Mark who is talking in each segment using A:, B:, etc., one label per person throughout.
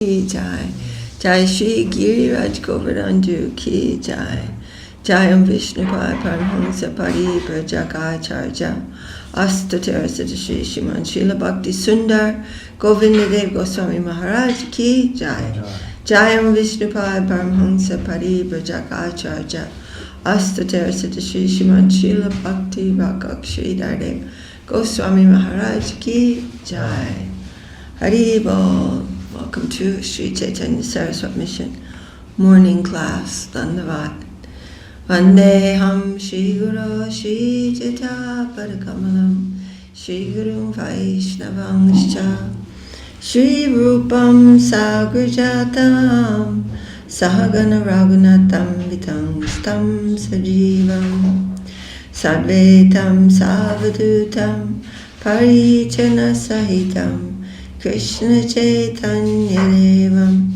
A: Jai. Jai Shri Giriraj Govardhanju Ki Jai. Jayam Vishnupai Paramhansa Parivrajakaacharya Astaterasita Shri Shriman Srila Bhakti Sundar Govindadev Goswami Maharaj Ki Jai. Jayam Vishnupai Paramhansa Parivrajakaacharya Astaterasita Shri Shriman Srila Bhakti Rakak Shri Dardev Goswami Maharaj Ki Jai. Hari Bol. Welcome to Sri Caitanya Saraswat Mission morning class. Dandavat. Vandeham Shri Guru Shri Jeta Padakamalam Shri Guru Vaishnavangscha Shri Rupam Sagrajatam Sahagana Raghunatam Vitam Stam Sajivam Sadvetam Savadutam Parichana Sahitam Krishna Chaitanya Devam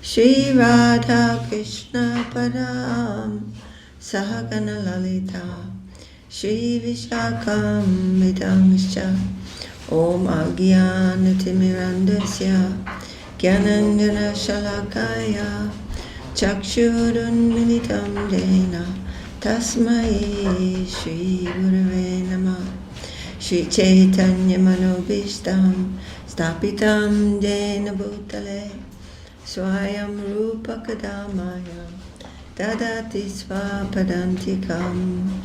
A: Shri Radha Krishna Padam Sahagana Lalita Shri Vishakam Vidangscha Om Agyana Timirandasya Gyanangana Shalakaya Chakshurun Militam Dena Tasmai Shri Gurave Namah Shri Chaitanya Manobishtam Stapitam Jena Bhutale Swayam Rupa Kadamaya Dadati Svapadantikam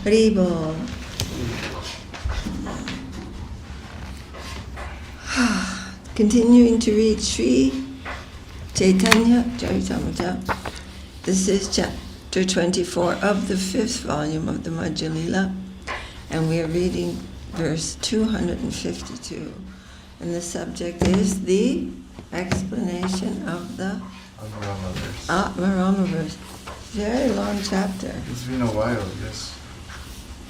A: Haribol. Continuing to read Sri Caitanya Charitamrita. This is chapter 24 of the 5th volume of the Madhya Lila, and we are reading verse 252. And the subject is the explanation of the Atmarama verse. Very long chapter.
B: It's been a while, yes.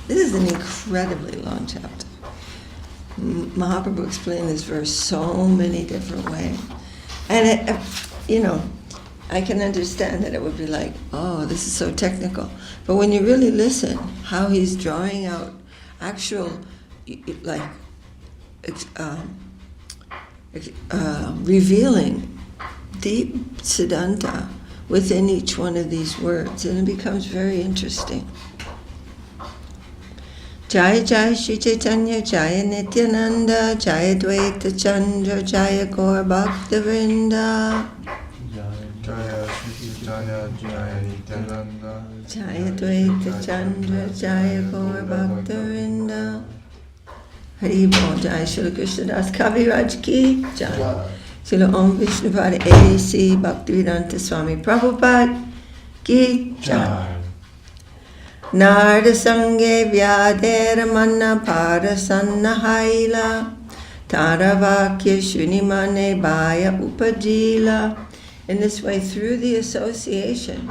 A: This is an incredibly long chapter. Mahaprabhu explained this verse so many different ways. And I can understand that it would be like, oh, this is so technical. But when you really listen, how he's drawing out actual, revealing deep siddhanta within each one of these words, and it becomes very interesting. Jaya Jaya Shri Chaitanya Jaya Nityananda Jaya Dvaita Chandra Jaya Gaur Bhakta-vrinda
B: Jaya Shri Chaitanya Jaya Nityananda
A: Jaya Dvaita Chandra Jaya Gaur Bhakta-vrinda. Hari Bol. Jai Srila Krishna Das Kaviraj Ki Jai. Srila Om Vishnupada A.C. Bhaktivedanta Swami Prabhupada Ki Jai. Narda Sange Vyadera Manna Parasanna Haila Taravakya Shunimane Baya Upajila. In this way, through the association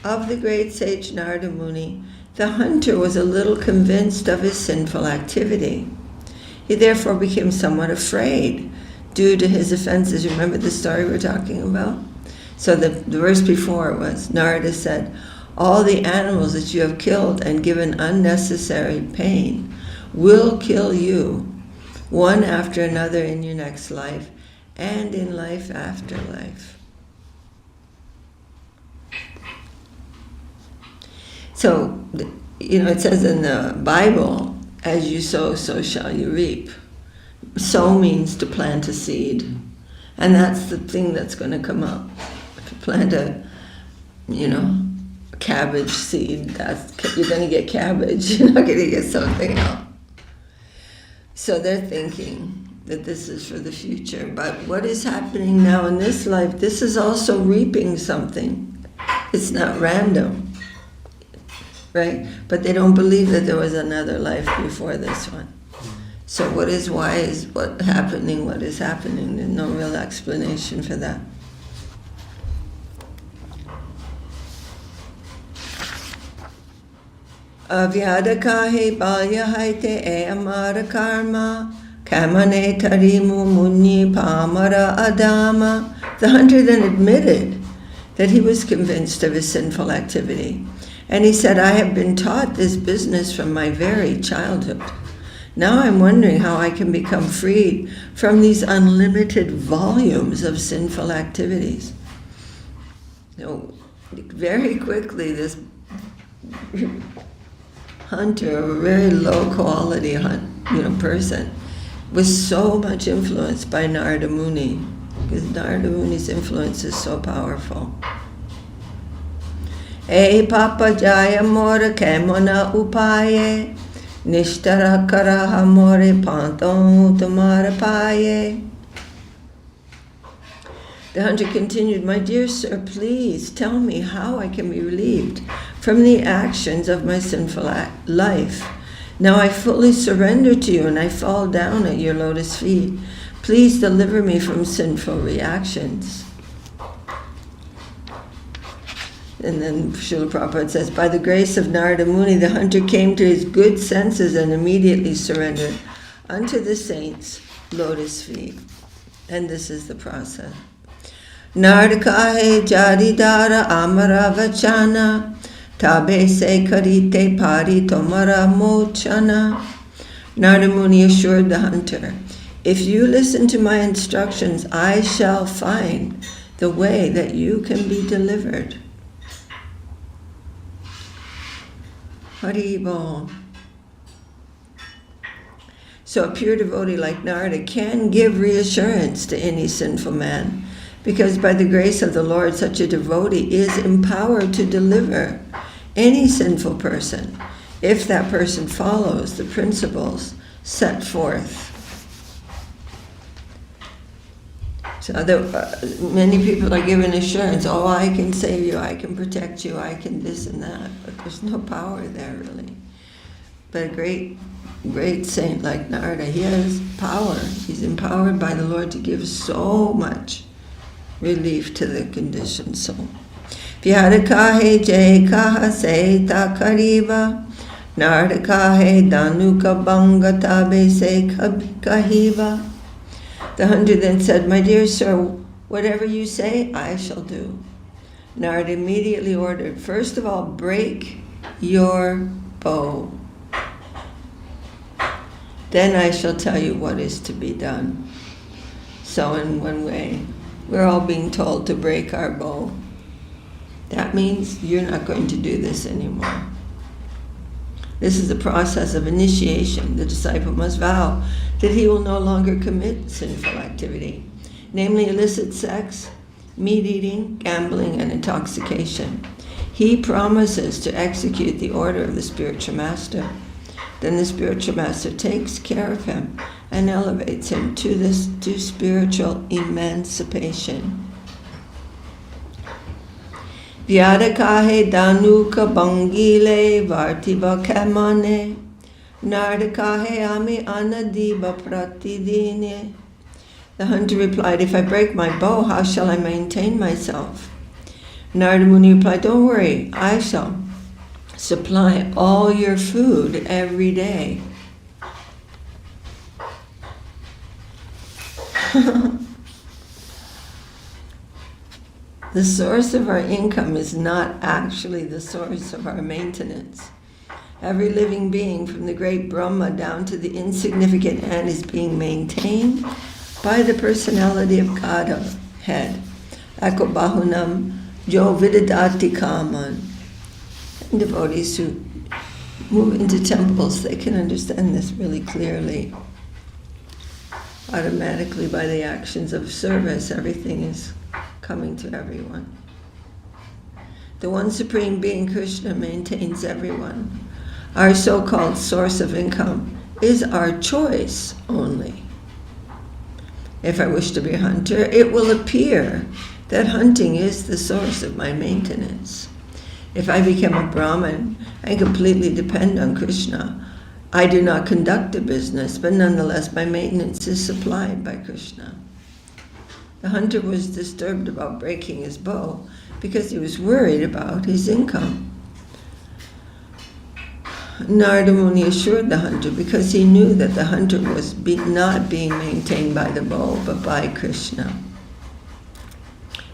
A: of the great sage Narada Muni, the hunter was a little convinced of his sinful activity. He therefore became somewhat afraid due to his offenses. Remember the story we're talking about? So the verse before was, Narada said, all the animals that you have killed and given unnecessary pain will kill you, one after another in your next life and in life after life. So, it says in the Bible, as you sow, so shall you reap. Sow means to plant a seed. And that's the thing that's going to come up. If you plant a cabbage seed, you're going to get cabbage. You're not going to get something else. So they're thinking that this is for the future. But what is happening now in this life, this is also reaping something. It's not random. Right? But they don't believe that there was another life before this one. So what is happening? There's no real explanation for that. Avyadakahe balyahaite e amara karma kamane tarimu munyi pamara adama. The hunter then admitted that he was convinced of his sinful activity. And he said, I have been taught this business from my very childhood. Now I'm wondering how I can become freed from these unlimited volumes of sinful activities. Very quickly, this hunter, a very low quality person, was so much influenced by Narada Muni, because Narada Muni's influence is so powerful. E papa jaya mora kemona upaye, nishtara karaha more panton tamara paye. The hunter continued, "My dear sir, please tell me how I can be relieved from the actions of my sinful life. Now I fully surrender to you and I fall down at your lotus feet. Please deliver me from sinful reactions." And then Srila Prabhupada says, by the grace of Narada Muni, the hunter came to his good senses and immediately surrendered unto the saints' lotus feet. And this is the process. Nardakahe jaridara amara vachana, tabe se karite pari tomara mochana. Narada Muni assured the hunter, if you listen to my instructions, I shall find the way that you can be delivered. Hari Bol. So a pure devotee like Narada can give reassurance to any sinful man, because by the grace of the Lord, such a devotee is empowered to deliver any sinful person, if that person follows the principles set forth. So many people are given assurance, oh, I can save you, I can protect you, I can this and that, but there's no power there really. But a great saint like Narada, he has power. He's empowered by the Lord to give so much relief to the conditioned soul. Vyara kahe jay kaha se ta kariva, Narada kahe danuka banga tabe se kahiva. The hunter then said, my dear sir, whatever you say, I shall do. Narada immediately ordered, first of all, break your bow. Then I shall tell you what is to be done. So in one way, we're all being told to break our bow. That means you're not going to do this anymore. This is the process of initiation. The disciple must vow that he will no longer commit sinful activity, namely illicit sex, meat eating, gambling, and intoxication. He promises to execute the order of the spiritual master. Then the spiritual master takes care of him and elevates him to spiritual emancipation. Vyada kahe danuka bangile vartiva kamane, narda kahe ame anadiba pratidine. The hunter replied, if I break my bow, how shall I maintain myself? Narada Muni replied, don't worry, I shall supply all your food every day. The source of our income is not actually the source of our maintenance. Every living being, from the great Brahma down to the insignificant ant, is being maintained by the personality of Godhead. Eko bahunam jo vidadati kaman. And devotees who move into temples, they can understand this really clearly. Automatically, by the actions of service, everything is coming to everyone. The one Supreme Being, Krishna, maintains everyone. Our so-called source of income is our choice only. If I wish to be a hunter, it will appear that hunting is the source of my maintenance. If I become a Brahmin and completely depend on Krishna, I do not conduct a business, but nonetheless my maintenance is supplied by Krishna. The hunter was disturbed about breaking his bow because he was worried about his income. Narada Muni assured the hunter because he knew that the hunter was not being maintained by the bow, but by Krishna.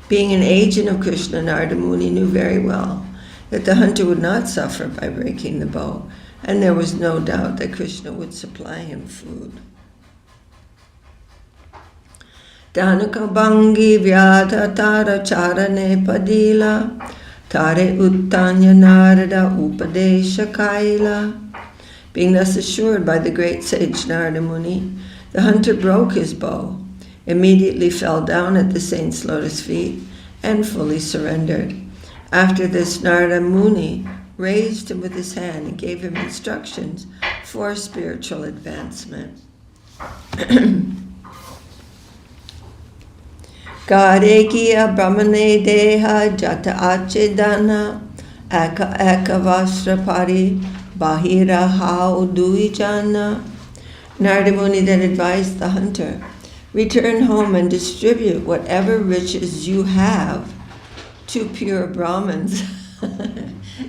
A: Being an agent of Krishna, Narada Muni knew very well that the hunter would not suffer by breaking the bow. And there was no doubt that Krishna would supply him food. Danakabangi vyata tara charane padila tare uttanya narada upadesha kaila. Being thus assured by the great sage Narada Muni, the hunter broke his bow, immediately fell down at the saint's lotus feet, and fully surrendered. After this, Narada Muni raised him with his hand and gave him instructions for spiritual advancement. Karekiya brahmane deha jata achedana eka eka vastra pari bahira hao duijana. Narada Muni then advised the hunter, return home and distribute whatever riches you have to pure Brahmins.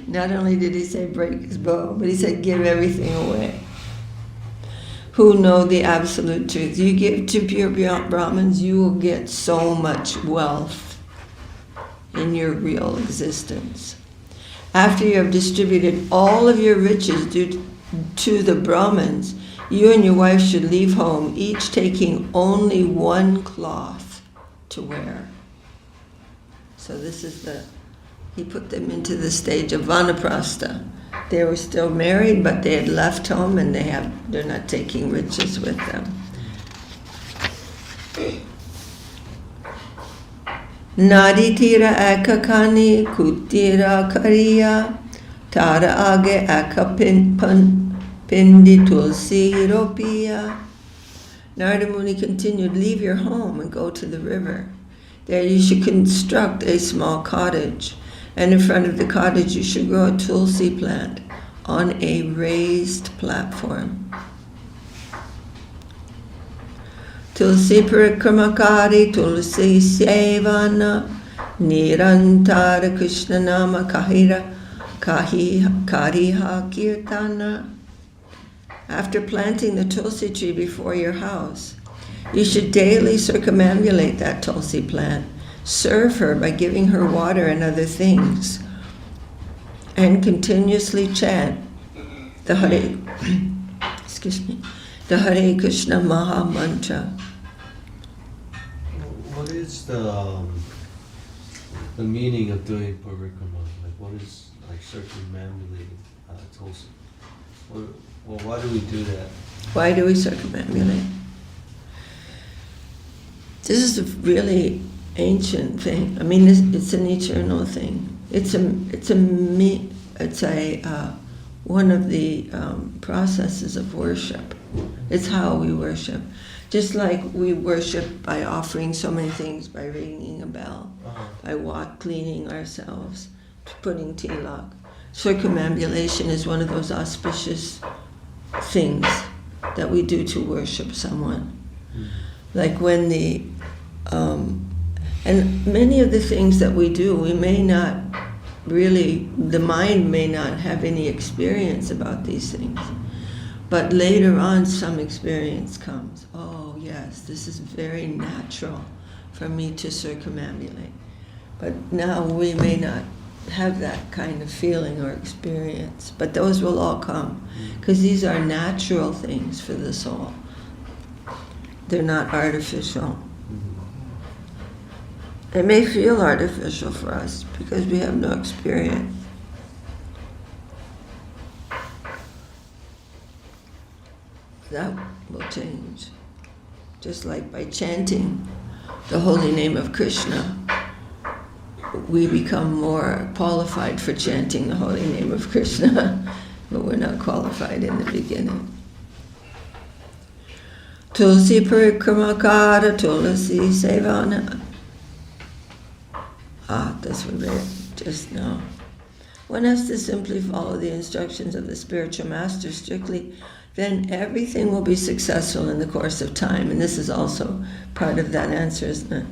A: Not only did he say break his bow, but he said give everything away. Who know the absolute truth. You give to pure Brahmins, you will get so much wealth in your real existence. After you have distributed all of your riches to the Brahmins, you and your wife should leave home, each taking only one cloth to wear. So this is he put them into the stage of vanaprastha. They were still married, but they had left home and they're not taking riches with them. Nadi tira ekakani kutira kariya tara age pindi tulsi hiropiya. Narada Muni continued, leave your home and go to the river. There you should construct a small cottage, and in front of the cottage you should grow a tulsi plant on a raised platform. Tulsi parikramakari tulsi sevana nirantara Krishna nama kariha kirtana. After planting the tulsi tree before your house, you should daily circumambulate that tulsi plant, serve her by giving her water and other things, and continuously chant the Hare Krishna Maha Mantra.
C: What is the meaning of doing parikrama? Like, what is circumambulating tulsi? Well, why do we do that?
A: Why do we circumambulate? This is a really ancient thing. I mean, it's an eternal thing. It's one of the processes of worship. It's how we worship. Just like we worship by offering so many things, by ringing a bell, by cleaning ourselves, putting tilak. Circumambulation is one of those auspicious things that we do to worship someone. Like when and many of the things that we do, we may not really, the mind may not have any experience about these things. But later on, some experience comes. Oh yes, this is very natural for me to circumambulate. But now we may not have that kind of feeling or experience. But those will all come, because these are natural things for the soul. They're not artificial. It may feel artificial for us because we have no experience. That will change. Just like by chanting the holy name of Krishna, we become more qualified for chanting the holy name of Krishna, but we're not qualified in the beginning. Tulsi parikramakara tulsi sevana. That's what we read just now. One has to simply follow the instructions of the spiritual master strictly, then everything will be successful in the course of time. And this is also part of that answer, isn't it?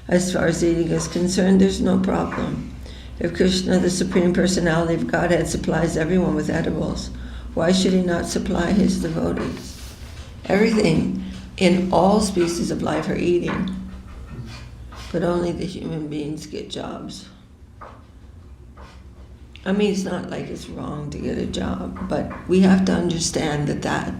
A: As far as eating is concerned, there's no problem. If Krishna, the Supreme Personality of Godhead, supplies everyone with edibles, why should he not supply his devotees? Everything in all species of life are eating, but only the human beings get jobs. I mean, it's not like it's wrong to get a job, but we have to understand that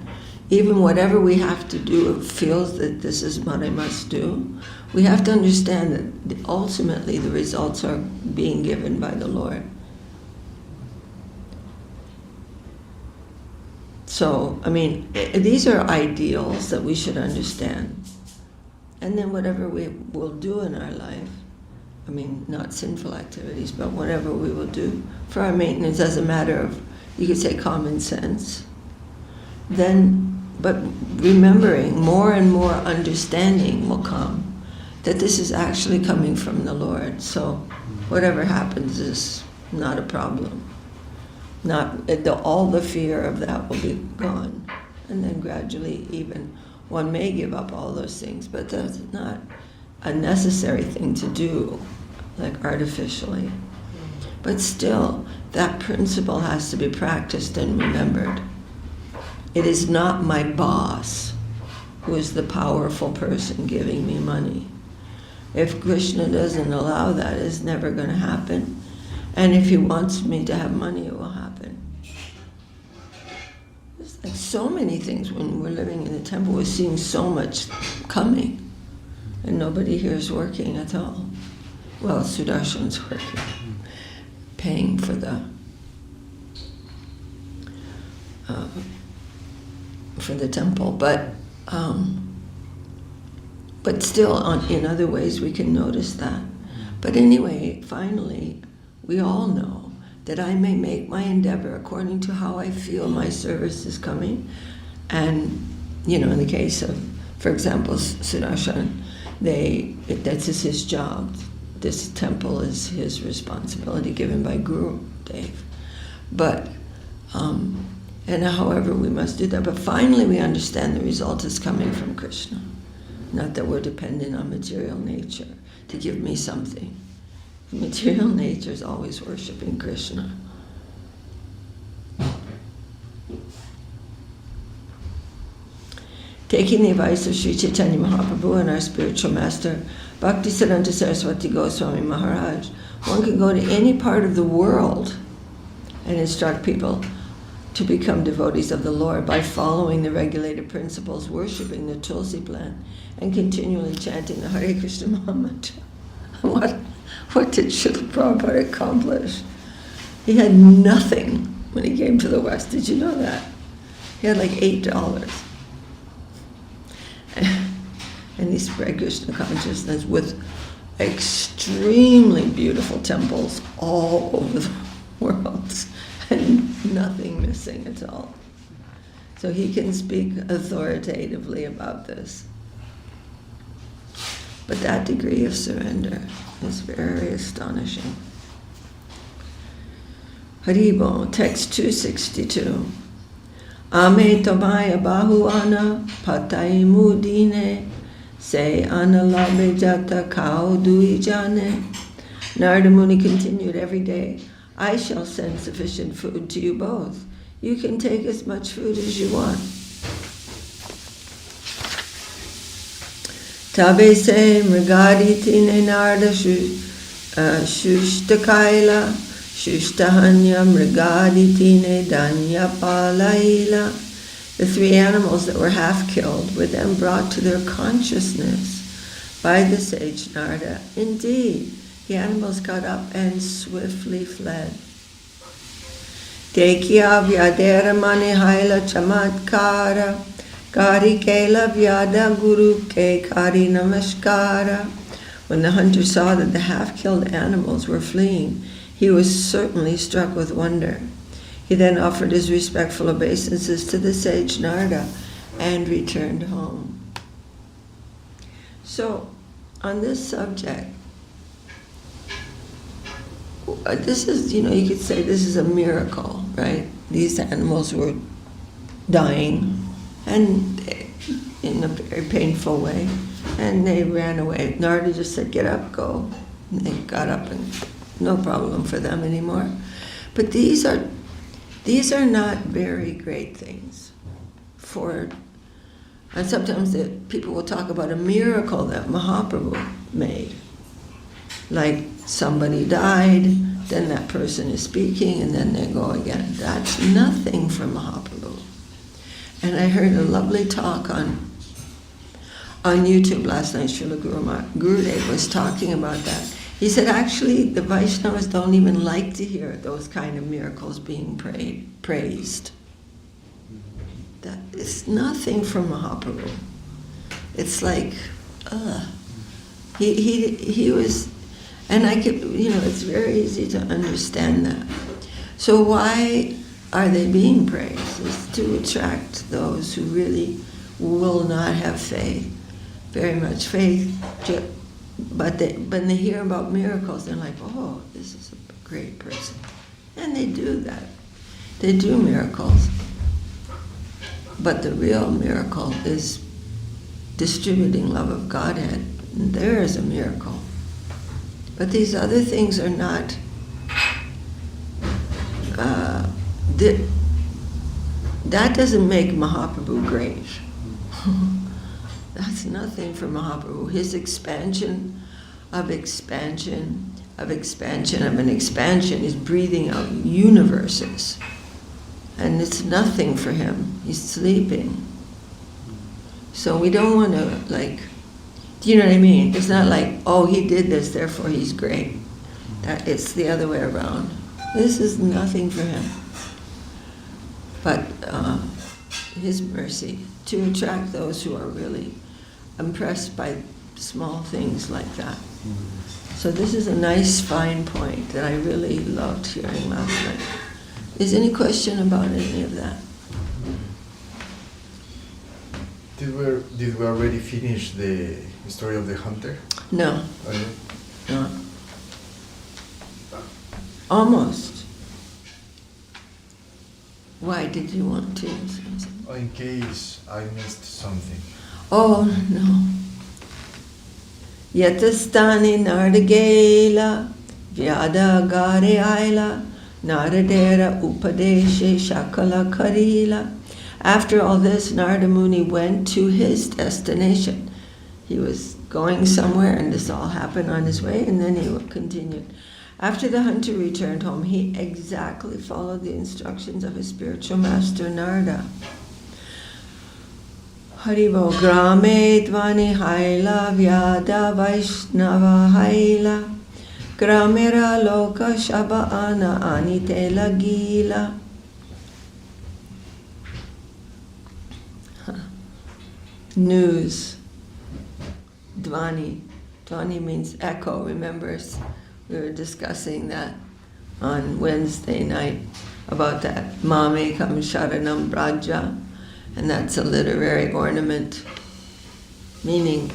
A: even whatever we have to do, it feels that this is what I must do. We have to understand that ultimately the results are being given by the Lord. So, I mean, these are ideals that we should understand. And then whatever we will do in our life, I mean, not sinful activities, but whatever we will do for our maintenance as a matter of, you could say, common sense, then, but remembering, more and more understanding will come that this is actually coming from the Lord. So whatever happens is not a problem. All the fear of that will be gone. And then gradually even one may give up all those things, but that's not a necessary thing to do, like artificially. But still, that principle has to be practiced and remembered. It is not my boss who is the powerful person giving me money. If Krishna doesn't allow that, it's never going to happen. And if he wants me to have money, it will happen. There's like so many things when we're living in the temple, we're seeing so much coming. And nobody here is working at all. Well, Sudarshan's working, paying for the temple, but still, in other ways, we can notice that. But anyway, finally, we all know that I may make my endeavor according to how I feel my service is coming. And, in the case of, for example, Sudarshan, that's his job. This temple is his responsibility given by Guru Dev. But, and however we must do that. But finally we understand the result is coming from Krishna. Not that we're dependent on material nature to give me something. Material nature is always worshipping Krishna. Taking the advice of Sri Caitanya Mahaprabhu and our spiritual master, Bhaktisiddhanta Saraswati Goswami Maharaj, one can go to any part of the world and instruct people to become devotees of the Lord by following the regulated principles, worshipping the Tulsi plant, and continually chanting the Hare Krishna Mahamantra. What did Srila Prabhupada accomplish? He had nothing when he came to the West. Did you know that? He had like $8. And he spread Krishna consciousness with extremely beautiful temples all over the world and nothing missing at all. So he can speak authoritatively about this. But that degree of surrender is very astonishing. Haribol, text 262. Ame tomaya bahuana patai mudine se analabe jata kao dui jane. Narada Muni continued, every day, I shall send sufficient food to you both. You can take as much food as you want. Tabe se mrigadi tine narda shushta Shushtahanya mrigadi tine danya palaila. The 3 animals that were half killed were then brought to their consciousness by the sage Narada. Indeed, the animals got up and swiftly fled. Dekya vyadera mani haila chamatkara kari kela vyada guru ke kari namaskara. When the hunter saw that the half-killed animals were fleeing, he was certainly struck with wonder. He then offered his respectful obeisances to the sage Narada and returned home. So, on this subject, this is, you could say this is a miracle, right? These animals were dying, and in a very painful way, and they ran away. Narada just said, get up, go. And they got up, and no problem for them anymore. But these are not very great things. And sometimes people will talk about a miracle that Mahaprabhu made. Like somebody died, then that person is speaking, and then they go again. That's nothing for Mahaprabhu. And I heard a lovely talk on YouTube last night. Srila Gurudev was talking about that. He said actually the Vaishnavas don't even like to hear those kind of miracles being praised. That is nothing from Mahaprabhu. It's like, he was, and I could, it's very easy to understand that. So why are they being praised? It's to attract those who really will not have faith, very much faith, but when they hear about miracles, they're like, oh, this is a great person. And they do that. They do miracles. But the real miracle is distributing love of Godhead. And there is a miracle. But these other things are not, that doesn't make Mahaprabhu great. That's nothing for Mahaprabhu. His expansion of an expansion is breathing out universes. And it's nothing for him. He's sleeping. So we don't want to, do you know what I mean? It's not like, oh, he did this, therefore he's great. It's the other way around. This is nothing for him. But his mercy to attract those who are really impressed by small things like that. So this is a nice, fine point that I really loved hearing last night. Is any question about any of that?
B: Did we already finish the story of the hunter?
A: No. No. Almost. Why did you want to?
B: In case I missed something.
A: Oh, no. Yatastani Nardagela Vyada Gare Aila Naradera Upadeshe Shakala Karila. After all this, Narada Muni went to his destination. He was going somewhere, and this all happened on his way, and then he continued. After the hunter returned home, he exactly followed the instructions of his spiritual master, Narada. Haribo Grame Dvani Haila Vyada Vaishnava Haila Gramera Loka Shaba Ana Anite Lagila. News. Dvani. Dvani means echo. Remember, we were discussing that on Wednesday night about that Mamekam Sharanam Braja, and that's a literary ornament, meaning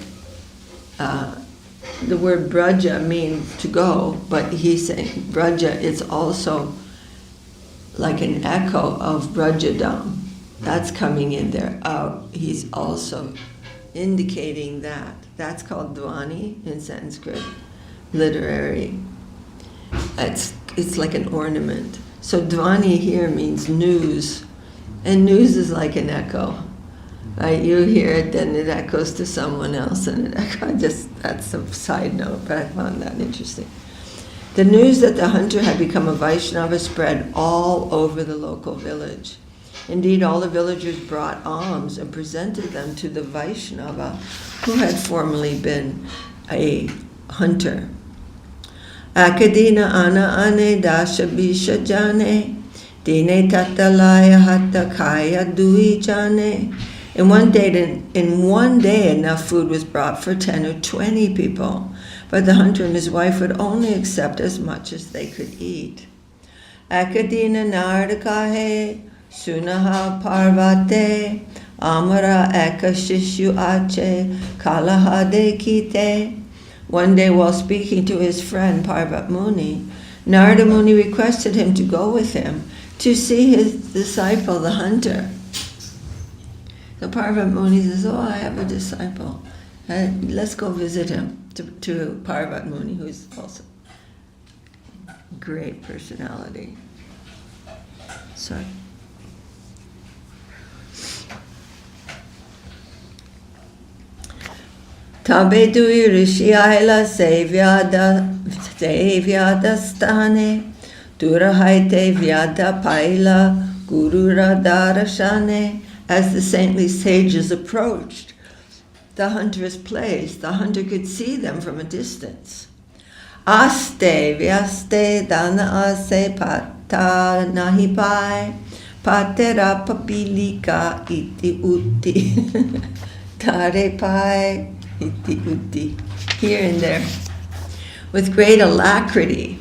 A: the word Braja means to go, but he's saying Braja is also like an echo of Brajadam. That's coming in there. He's also indicating that. That's called Dvani in Sanskrit, literary. It's like an ornament. So Dvani here means news, and news is like an echo. Right? You hear it, then it echoes to someone else, and that's a side note, but I found that interesting. The news that the hunter had become a Vaishnava spread all over the local village. Indeed, all the villagers brought alms and presented them to the Vaishnava who had formerly been a hunter. Akadina ana ane dasha bisha jane, dine tatalaya hatta kaya dui jane. In one day, enough food was brought for 10 or 20 people, but the hunter and his wife would only accept as much as they could eat. Akadina nardakahe, sunaha parvate, amara ekashishu ache, kalaha dekite. One day, while speaking to his friend Parvat Muni, Narada Muni requested him to go with him to see his disciple, the hunter. So Parvat Muni says, oh, I have a disciple. Let's go visit him, to Parvat Muni, who's also a great personality. Sorry. Tabe dui rishi aila sevyada stane, durahaite vyada paila gurura darashane. As the saintly sages approached the hunter's place, the hunter could see them from a distance. Aste vyaste dana ase pata nahipai patera papilika iti utti tare pai iti utti. Here and there. With great alacrity,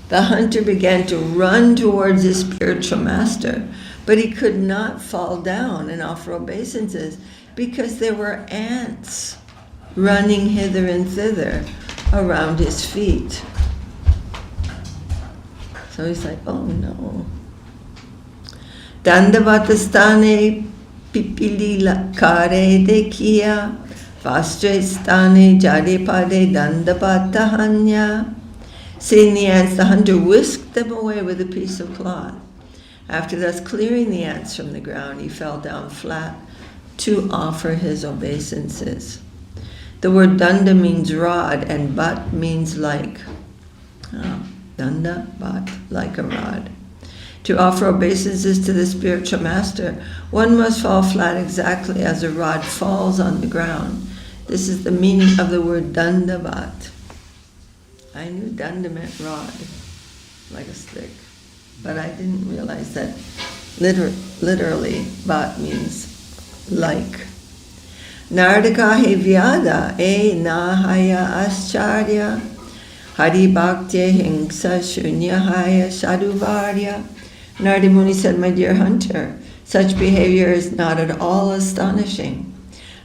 A: the hunter began to run towards his spiritual master, but he could not fall down and offer obeisances because there were ants running hither and thither around his feet. So he's like, oh no. Dandavat stane pipilila kare dekiya vastre stane jaripade dandavata hanya. Seeing the ants, the hunter whisked them away with a piece of cloth. After thus clearing the ants from the ground, he fell down flat to offer his obeisances. The word danda means rod and bat means like. Danda, bat, like a rod. To offer obeisances to the spiritual master, one must fall flat exactly as a rod falls on the ground. This is the meaning of the word dandavat. I knew danda meant rod, like a stick, but I didn't realize that literally bat means like. Nardaka he vyada e nahaya ascharya hari bhaktya hingsa shunyahaya sadhuvarya. Narada Muni said, my dear hunter, such behavior is not at all astonishing.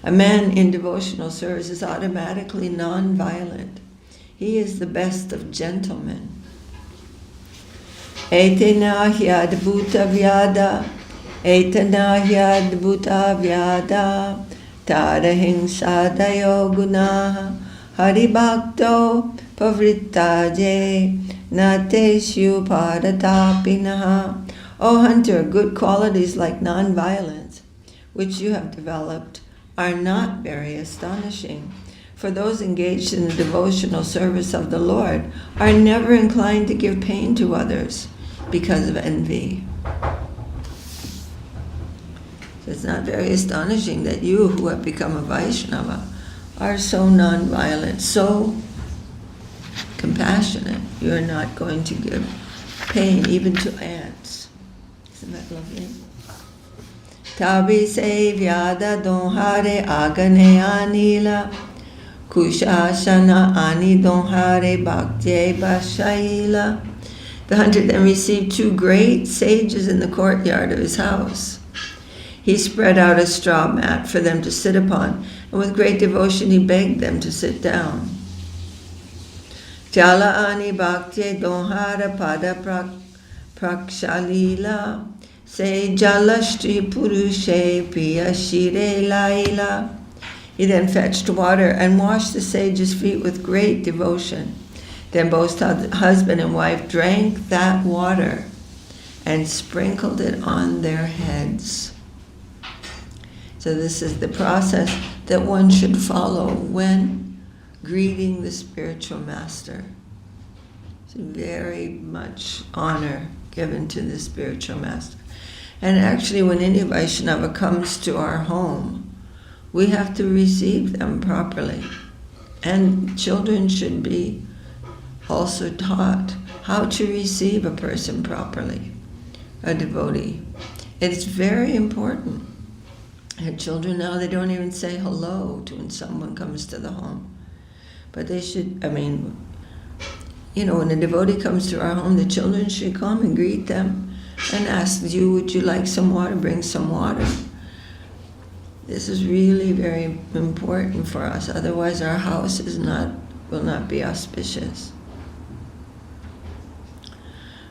A: A man in devotional service is automatically non-violent. He is the best of gentlemen. Etena hyadbhuta vyada, etena hyadbhuta vyada, tada hingsadayo gunaha, haribhakto pavrittaje, nateshu padatapinaha. O hunter, good qualities like non-violence, which you have developed, are not very astonishing. For those engaged in the devotional service of the Lord are never inclined to give pain to others because of envy. So it's not very astonishing that you, who have become a Vaishnava, are so non-violent, so compassionate. You are not going to give pain even to ants. Isn't that lovely? Tabi se vyada donhare agane anila, kushasana ani donhare bhaktye bashaila. The hunter then received 2 great sages in the courtyard of his house. He spread out a straw mat for them to sit upon, and with great devotion he begged them to sit down. Jala ani bhaktye donhara pada prakshalila, se jalashti purushe piya shire laila. He then fetched water and washed the sage's feet with great devotion. Then both husband and wife drank that water and sprinkled it on their heads. So this is the process that one should follow when greeting the spiritual master. It's very much honor given to the spiritual master. And actually, when any Vaishnava comes to our home, we have to receive them properly. And children should be also taught how to receive a person properly, a devotee. It's very important. And children now, they don't even say hello to when someone comes to the home. But they should, when a devotee comes to our home, the children should come and greet them and ask you, would you like some water? Bring some water. This is really very important for us. Otherwise, our house will not be auspicious.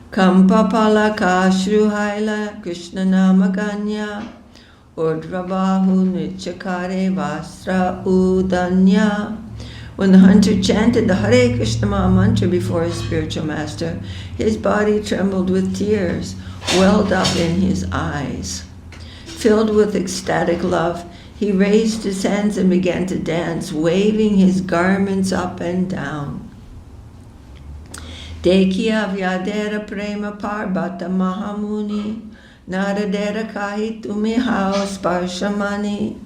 A: Kampapala kashruhaila Krishna namaganya Urdrabahu nichakare vastra udanya. When the hunter chanted the Hare Krishna Maha mantra before his spiritual master, his body trembled with tears, welled up in his eyes. Filled with ecstatic love, he raised his hands and began to dance, waving his garments up and down. Dekhiya vyadera prema parbata mahamuni, naradera kahi tumihao sparshamani.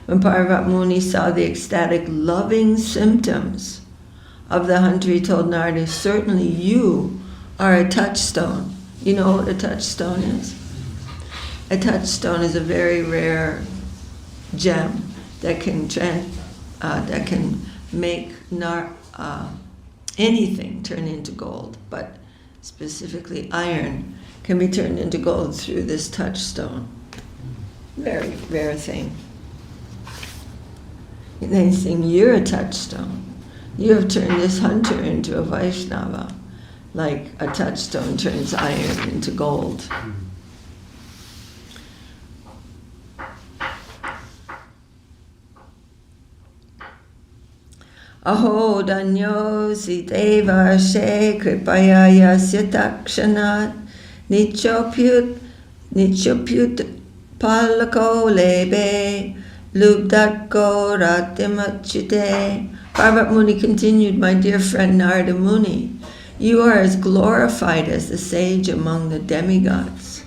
A: When Parvat Muni saw the ecstatic, loving symptoms of the hunter, he told Narada, certainly you are a touchstone. You know what a touchstone is? A touchstone is a very rare gem that can make anything turn into gold, but specifically iron can be turned into gold through this touchstone. Very rare thing. And then he's saying, you're a touchstone. You have turned this hunter into a Vaishnava, like a touchstone turns iron into gold. Aho danyo si deva she kripaya yasya takshanat nichopyut palako lebe lubdatko ratimachite. Parvat Muni continued, my dear friend Narada Muni, you are as glorified as the sage among the demigods.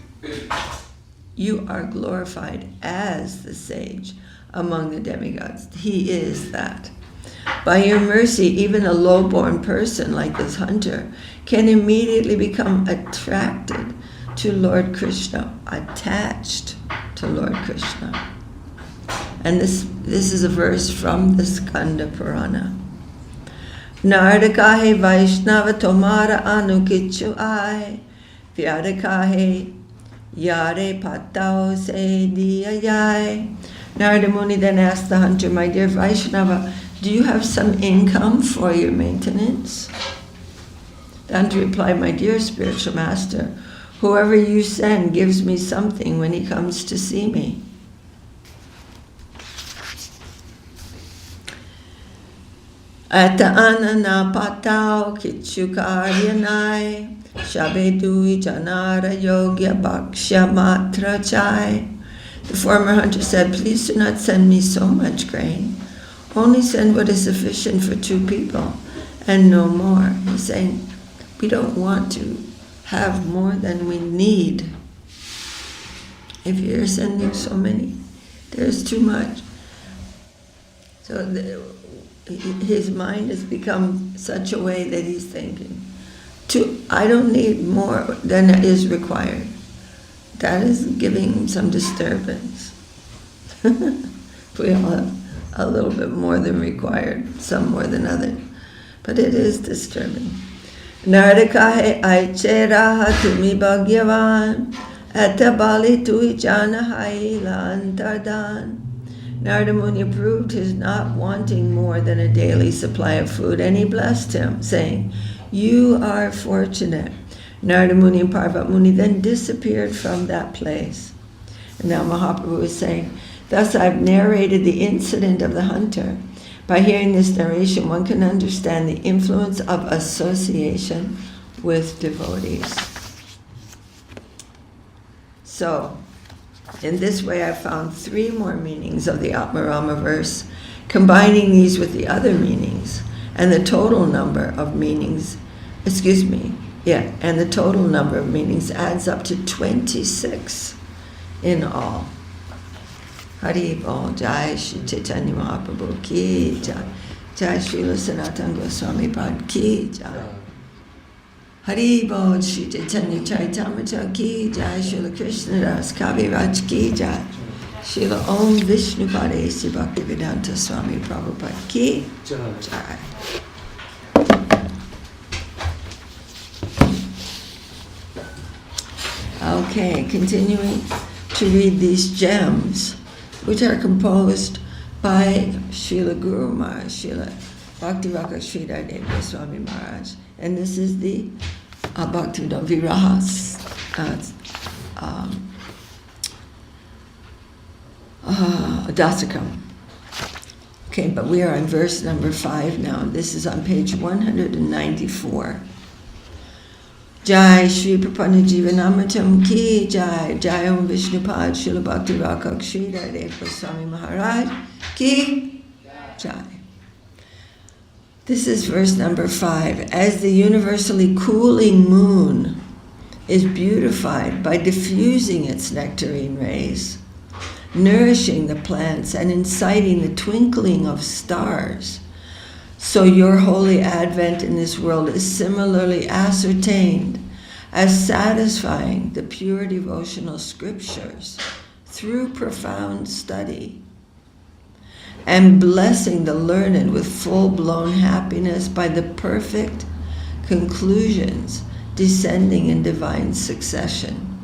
A: You are glorified as the sage among the demigods. He is that. By your mercy, even a low-born person like this hunter can immediately become attracted to Lord Krishna, attached to Lord Krishna. And this is a verse from the Skanda Purana. Narada kahe Vaishnava tomara anukichu ai, vyada kahe yare patao se diyayai. Narada Muni then asked the hunter, my dear Vaishnava, do you have some income for your maintenance? The hunter replied, my dear spiritual master, whoever you send gives me something when he comes to see me. Ata anana patao kichukaryanai, shabedui janara yogya bhaksha matra chai. The former hunter said, please do not send me so much grain. Only send what is sufficient for 2 people and no more. He's saying, we don't want to have more than we need. If you're sending so many, there's too much. So his mind has become such a way that he's thinking, I don't need more than is required. That is giving some disturbance. We all have a little bit more than required, some more than others. But it is disturbing. Narada kahe aichera tumi bhagyavan atabali tui jana haila antardan. Narada Muni approved his not wanting more than a daily supply of food, and he blessed him, saying, you are fortunate. Narada Muni and Parvat Muni then disappeared from that place. And now Mahaprabhu is saying, thus I've narrated the incident of the hunter. By hearing this narration, one can understand the influence of association with devotees. So, in this way I found 3 more meanings of the Atmarama verse, combining these with the other meanings, and the total number of meanings, and the total number of meanings adds up to 26 in all. Hari Bol, Jai Shri Caitanya Mahaprabhu ki Jai, Jai Shri Sanatana Goswami Pad ki Jai. Hari Bol, Shri Caitanya Charitamrita ki Jai, Srila Krishna Das Kaviraj ki Jai, Srila Om Vishnu Padesi Bhaktivedanta Swami Prabhupada ki Jai. Okay, continuing to read these gems, which are composed by Srila Guru Maharaj, Srila Bhaktivinoda Sridhar Dev Goswami Maharaj. And this is the Bhaktivinoda Viraha Dasikam. Okay, but we are on verse number 5 now. This is on page 194. Jai Shri Prapanna Jivanamritan ki Jai. Jai Om Vishnupad Srila Bhakti Rakak Shri Radha Swami Maharaj ki Jai. This is verse number 5. As the universally cooling moon is beautified by diffusing its nectarine rays, nourishing the plants and inciting the twinkling of stars, so your holy advent in this world is similarly ascertained as satisfying the pure devotional scriptures through profound study, and blessing the learned with full-blown happiness by the perfect conclusions descending in divine succession.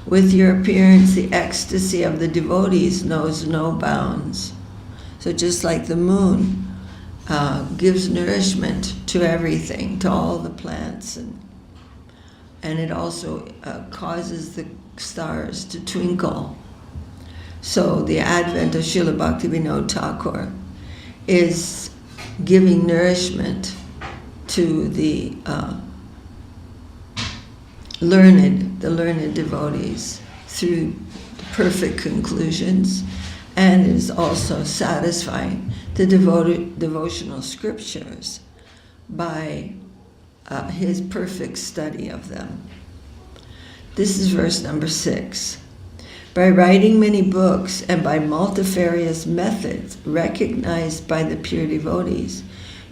A: With your appearance, the ecstasy of the devotees knows no bounds. So just like the moon gives nourishment to everything, to all the plants, and it also causes the stars to twinkle. So the advent of Srila Bhaktivinoda Thakur is giving nourishment to the learned devotees through perfect conclusions, and is also satisfying the devotional scriptures by his perfect study of them. This is verse number 6. By writing many books and by multifarious methods recognized by the pure devotees,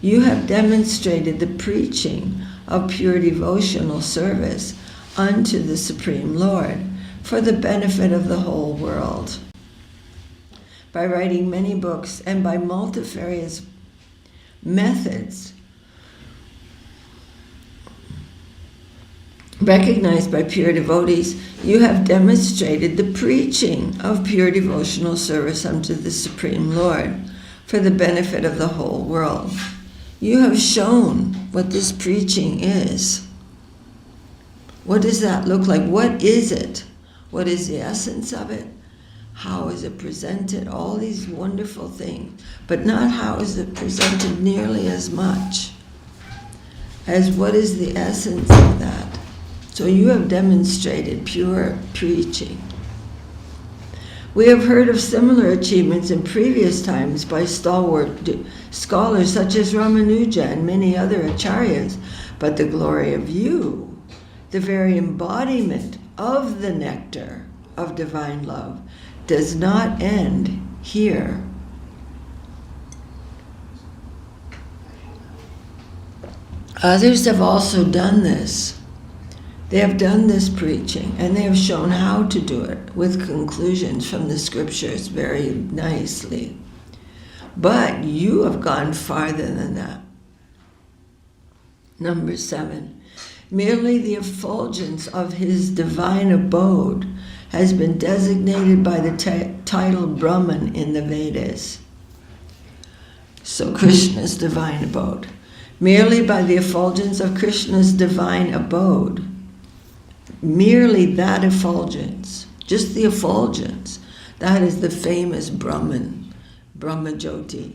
A: you have demonstrated the preaching of pure devotional service unto the Supreme Lord for the benefit of the whole world. By writing many books and by multifarious methods recognized by pure devotees, you have demonstrated the preaching of pure devotional service unto the Supreme Lord for the benefit of the whole world. You have shown what this preaching is. What does that look like? What is it? What is the essence of it? How is it presented? All these wonderful things, but not how is it presented nearly as much as what is the essence of that. So you have demonstrated pure preaching. We have heard of similar achievements in previous times by stalwart scholars such as Ramanuja and many other acharyas, but the glory of you, the very embodiment of the nectar of divine love, does not end here. Others have also done this. They have done this preaching, and they have shown how to do it with conclusions from the scriptures very nicely. But you have gone farther than that. Number 7, merely the effulgence of his divine abode has been designated by the title Brahman in the Vedas. So Krishna's divine abode. Merely by the effulgence of Krishna's divine abode, merely that effulgence, just the effulgence, that is the famous Brahman, Brahma Jyoti.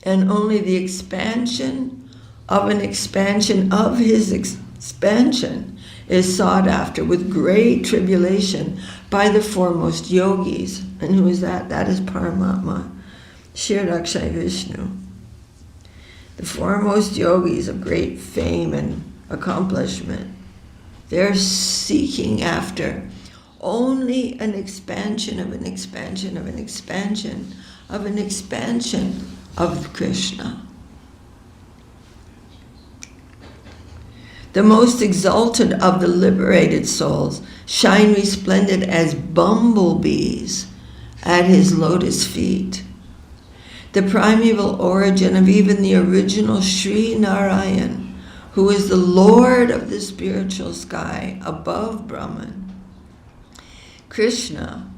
A: And only the expansion of an expansion of his expansion is sought after with great tribulation by the foremost yogis. And who is that? That is Paramatma, Shirdakshay Vishnu. The foremost yogis of great fame and accomplishment. They're seeking after only an expansion of an expansion of an expansion of an expansion of Krishna. The most exalted of the liberated souls shine resplendent as bumblebees at his lotus feet. The primeval origin of even the original Sri Narayan, who is the Lord of the spiritual sky above Brahman. Krishna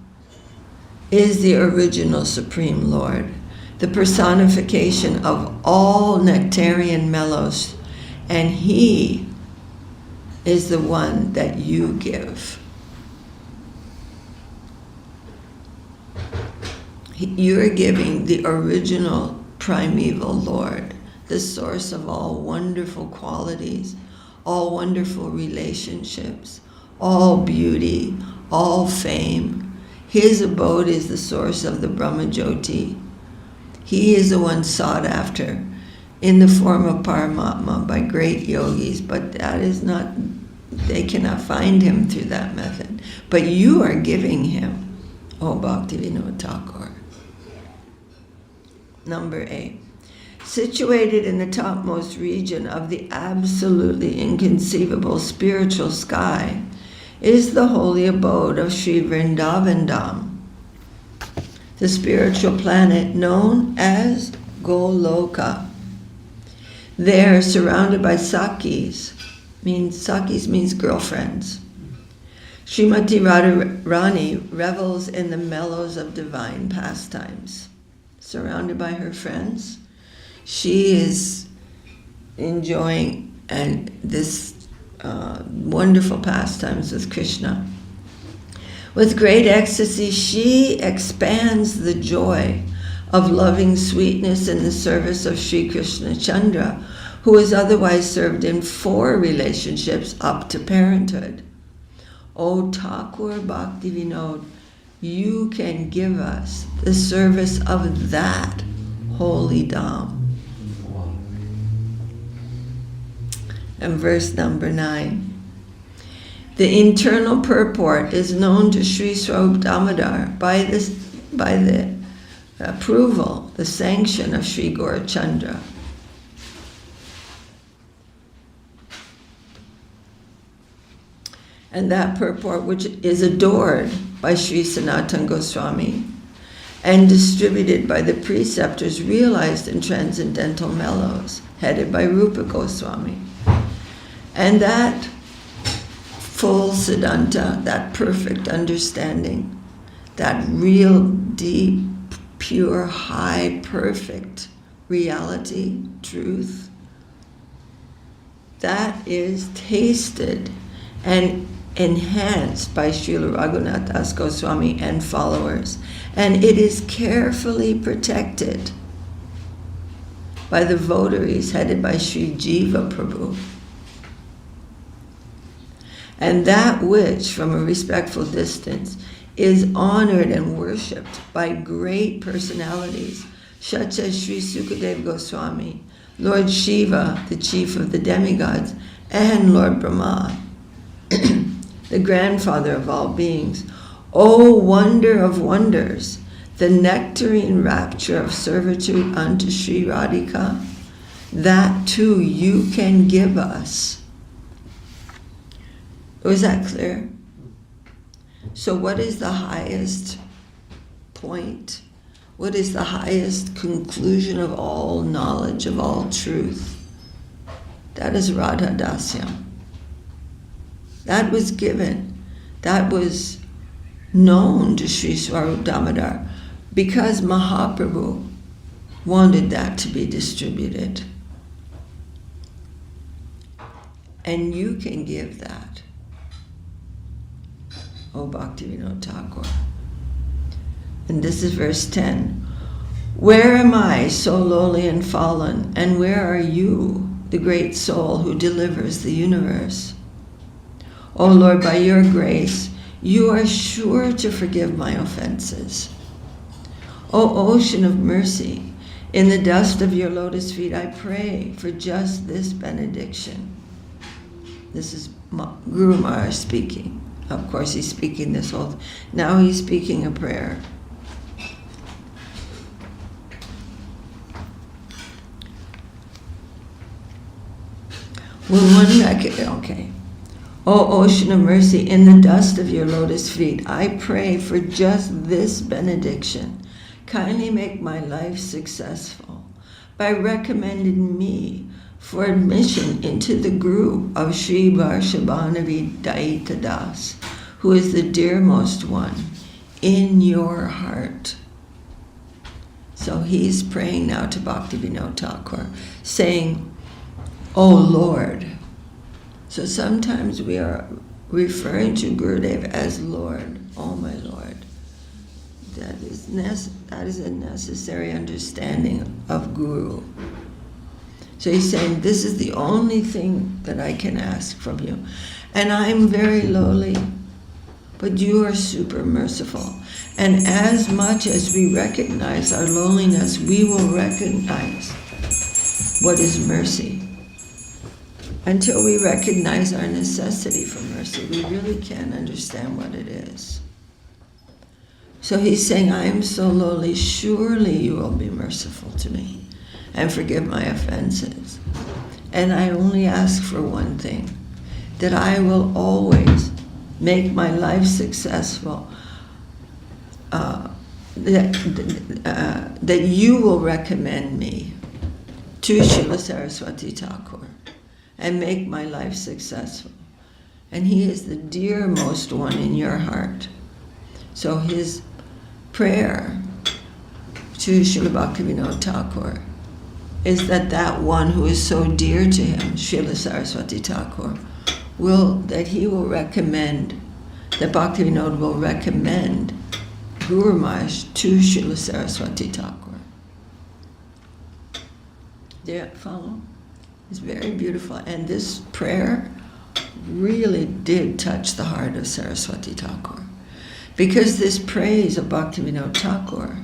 A: is the original Supreme Lord, the personification of all nectarian mellows, and he is the one that you give. You're giving the original primeval Lord, the source of all wonderful qualities, all wonderful relationships, all beauty, all fame. His abode is the source of the Brahmajyoti. He is the one sought after in the form of Paramatma by great yogis, but that is not, they cannot find him through that method. But you are giving him, O Bhaktivinoda Thakur. Number 8. Situated in the topmost region of the absolutely inconceivable spiritual sky is the holy abode of Sri Vrindavan Dham, the spiritual planet known as Goloka. There, surrounded by Sakis means girlfriends, Srimati Radharani revels in the mellows of divine pastimes. Surrounded by her friends, she is enjoying this wonderful pastimes with Krishna. With great ecstasy, she expands the joy of loving sweetness in the service of Sri Krishna Chandra, who is otherwise served in 4 relationships up to parenthood. O Thakur Bhaktivinod, you can give us the service of that holy Dham. And verse number 9. The internal purport is known to Sri Swarup Damodar by the approval, the sanction of Sri Gaurachandra. And that purport, which is adored by Sri Sanatana Goswami and distributed by the preceptors realized in transcendental mellows, headed by Rupa Goswami. And that full Siddhanta, that perfect understanding, that real, deep, pure, high, perfect reality, truth, that is tasted and enhanced by Srila Raghunath Das Goswami and followers. And it is carefully protected by the votaries headed by Sri Jiva Prabhu. And that which, from a respectful distance, is honored and worshipped by great personalities, such as Sri Sukadeva Goswami, Lord Shiva, the chief of the demigods, and Lord Brahma, the grandfather of all beings. O wonder of wonders, the nectarine rapture of servitude unto Sri Radhika, that too you can give us. Was that clear? So what is the highest point? What is the highest conclusion of all knowledge, of all truth? That is Radha Dasyam. That was given, that was known to Sri Swarup Damodar because Mahaprabhu wanted that to be distributed. And you can give that, O Bhaktivinoda Thakur. And this is verse 10. Where am I, so lowly and fallen, and where are you, the great soul who delivers the universe? O Lord, by your grace, you are sure to forgive my offenses. O ocean of mercy, in the dust of your lotus feet, I pray for just this benediction. This is Guru Maharaj speaking. Of course, he's speaking this whole. Now he's speaking a prayer. Okay. O ocean of mercy, in the dust of your lotus feet, I pray for just this benediction. Kindly make my life successful by recommending me for admission into the group of Sri Varshabhanavi Daita Das, who is the dearmost one in your heart. So he's praying now to Bhaktivinoda Thakur, saying, O Lord. So sometimes we are referring to Gurudev as Lord, oh my Lord. That is a necessary understanding of Guru. So he's saying, this is the only thing that I can ask from you. And I'm very lowly, but you are super merciful. And as much as we recognize our lowliness, we will recognize what is mercy. Until we recognize our necessity for mercy, we really can't understand what it is. So he's saying, I am so lowly, surely you will be merciful to me and forgive my offenses. And I only ask for one thing, that I will always make my life successful, that you will recommend me to Srila Saraswati Thakur and make my life successful. And he is the dearmost one in your heart. So his prayer to Srila Bhaktivinoda Thakur is that that one who is so dear to him, Srila Saraswati Thakur, that he will recommend, that Bhaktivinoda will recommend Guru Maharaj to Srila Saraswati Thakur. Do you follow? It's very beautiful. And this prayer really did touch the heart of Saraswati Thakur. Because this praise of Bhaktivinoda Thakur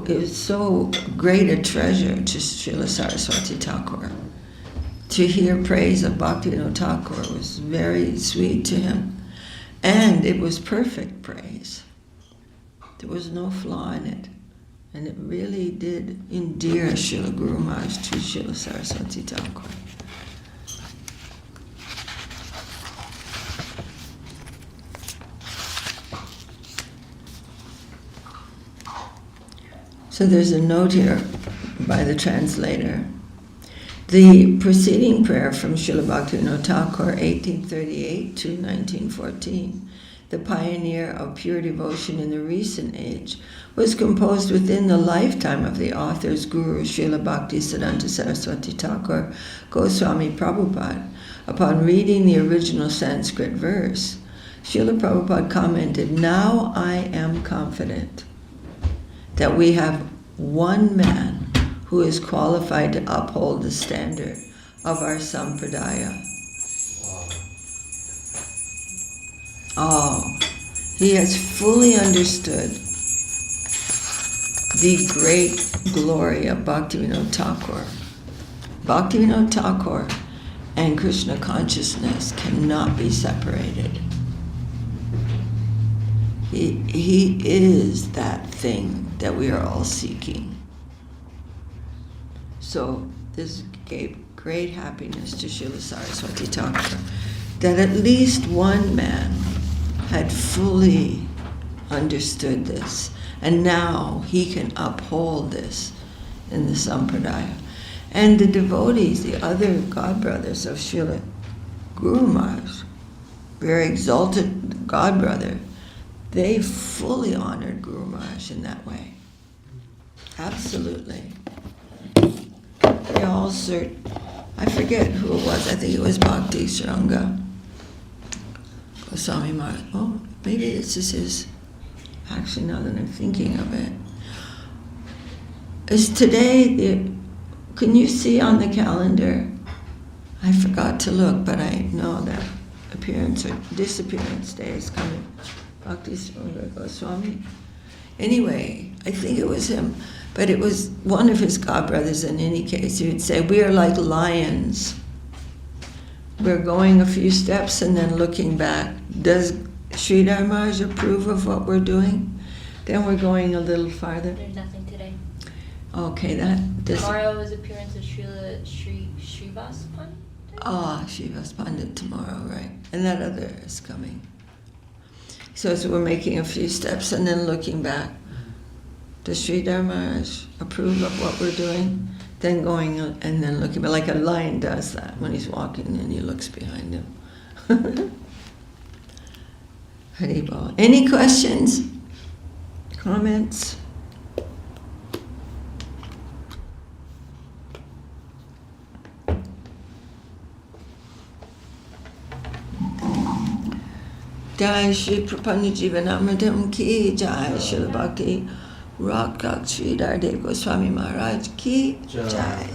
A: is so great a treasure to Srila Saraswati Thakur. To hear praise of Bhaktivinoda Thakur was very sweet to him. And it was perfect praise. There was no flaw in it. And it really did endear Srila Guru Maharaj to Srila Saraswati Thakur. So there's a note here by the translator. The preceding prayer from Srila Bhaktivinoda Thakur, 1838 to 1914, the pioneer of pure devotion in the recent age, was composed within the lifetime of the author's guru, Srila Bhaktisiddhanta Saraswati Thakur Goswami Prabhupada. Upon reading the original Sanskrit verse, Srila Prabhupada commented, "Now I am confident that we have one man who is qualified to uphold the standard of our sampradaya." Oh, he has fully understood the great glory of Bhaktivinoda Thakur. Bhaktivinoda Thakur and Krishna consciousness cannot be separated. He is that thing that we are all seeking. So this gave great happiness to Srila Saraswati Thakur, that at least one man had fully understood this, and now he can uphold this in the Sampradaya. And the devotees, the other godbrothers of Srila Guru Maharaj, very exalted godbrother, they fully honored Guru Maharaj in that way. Absolutely. They all I forget who it was, I think it was Bhakti Sranga Goswami Maharaj. Oh, maybe this is his, actually now that I'm thinking of it. Is today, can you see on the calendar? I forgot to look, but I know that appearance or disappearance day is coming. Bhakti Sranga Goswami. Anyway, I think it was him, but it was one of his godbrothers in any case. He would say, we are like lions. We're going a few steps and then looking back. Does Sridhar Maharaj approve of what we're doing? Then we're going a little farther.
D: There's nothing today.
A: Okay, that does.
D: Tomorrow is appearance of Srivas Pandit.
A: Srivas Pandit tomorrow, right? And that other is coming. So we're making a few steps and then looking back. Does Sridhar Maharaj approve of what we're doing? Then going and then looking back, like a lion does that when he's walking and he looks behind him. Haribol. Any questions? Comments? Jai Shri Prapanna Jivanamritan ki Jai Shri Bhakti Rakshak Sridhar Dev Goswami Maharaj ki Jai.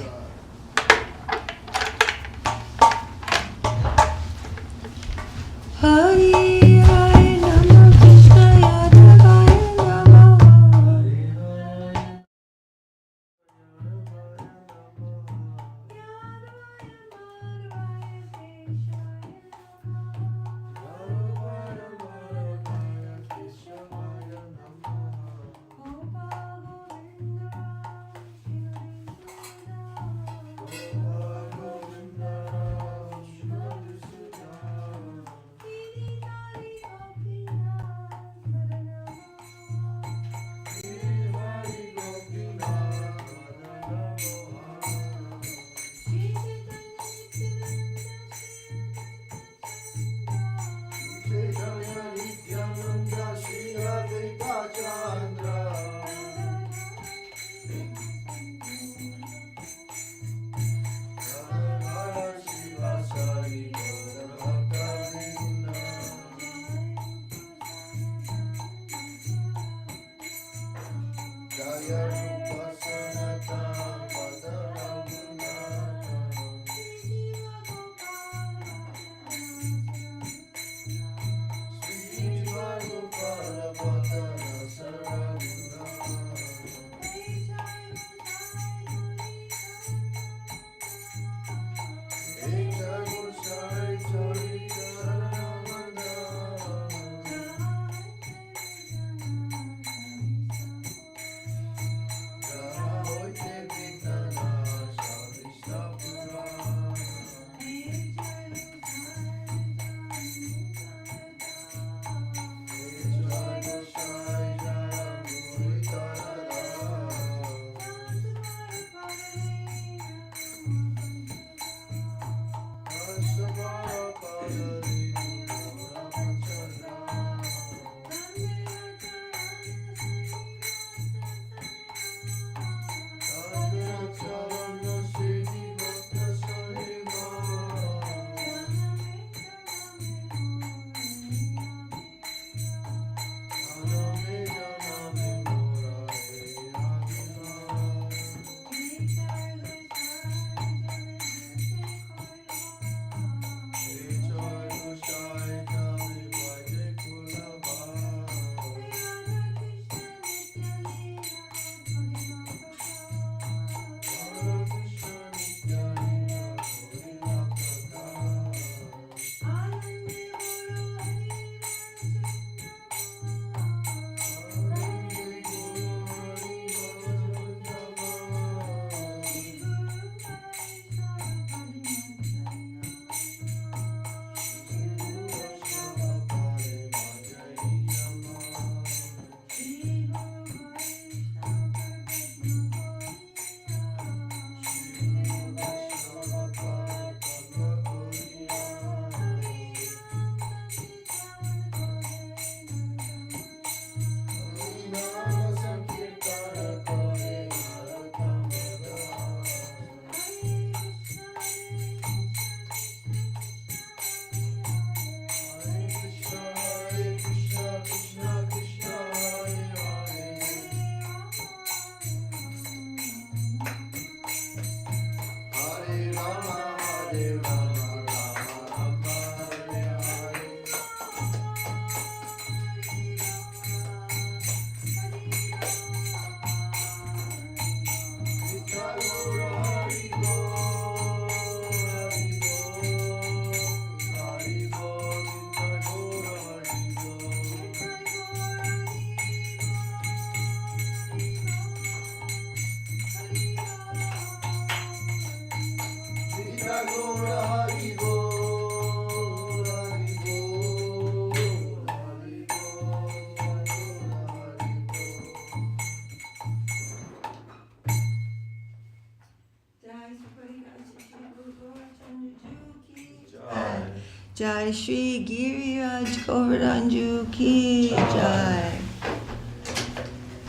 A: Jai Shri Giriraj Govardhanju Ki Jai.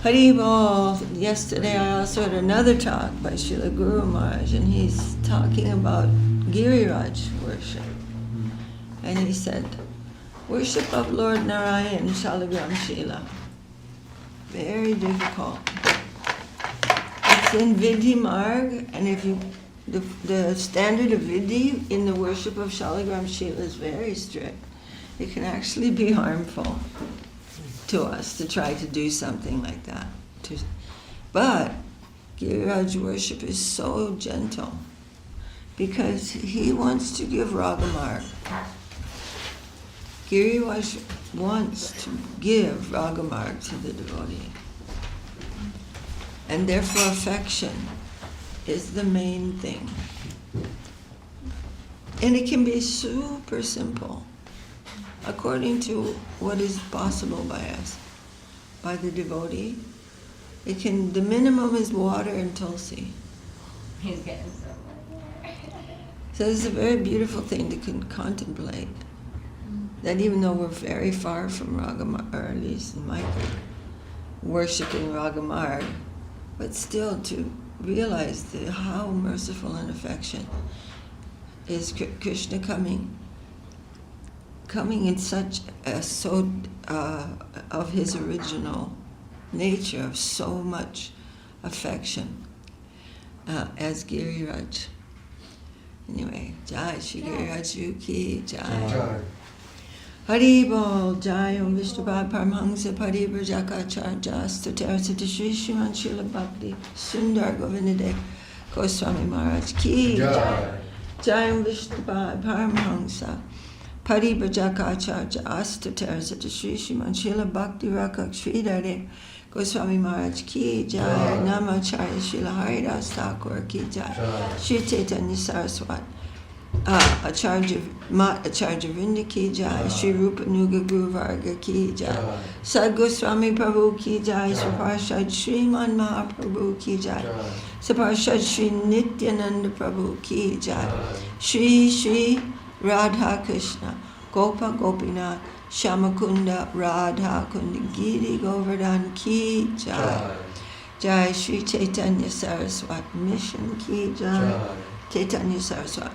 A: Hari Bol. Yesterday I also heard another talk by Srila Guru Maharaj, and he's talking about Giriraj worship. And he said, worship of Lord Narayan, Shalagram Shila. Very difficult. It's in Vidhi Marg, and if you the standard of Vidhi in the worship of Shalagram Shila is very strict. It can actually be harmful to us to try to do something like that. But Giriraj worship is so gentle because he wants to give Ragamarg. Giriraj wants to give Ragamarg to the devotee. And therefore affection is the main thing. And it can be super simple, according to what is possible by us, by the devotee. The minimum is water and tulsi.
D: He's getting so
A: So this is a very beautiful thing to contemplate. That even though we're very far from Ragamarg, or at least in my group, worshipping Ragamarg, but still to realize how merciful and affection is Krishna coming in such of his original nature of so much affection as Giriraj. Anyway, Jai Shri Giriraj Ki Jai. Hari Bol, Jai Om Vishnupad Paramhansa Parivrajaka Statara Siddha Shri Sriman Srila Bhakti Sundar Govindade Goswami Maharaj Ki Jai. Jai Om Vishnupad Paramhansa Parivrajaka Statara Siddha Shri Sriman Srila Bhakti Rakak Sridhare Goswami Maharaj Ki Jai. Namacharya Srila Haridas Thakur Ki Jai. Shri Caitanya Saraswat Acharya Vrinda Ki Jai. Shri Rupa Nuga Guru Varga Ki Jai. Sad Goswami Prabhu Ki Jai. Saparshad Sriman Mahaprabhu Ki Jai. Saparshad Shri Nityananda Prabhu Ki Jai. Shri Shri Radha Krishna Gopa Gopinath Shamakunda Radha Kunda Giri Govardhan Ki Jai. Jai Shri Caitanya Saraswat Mission Ki Jai. Caitanya Saraswat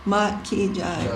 A: Mat Ki Jai.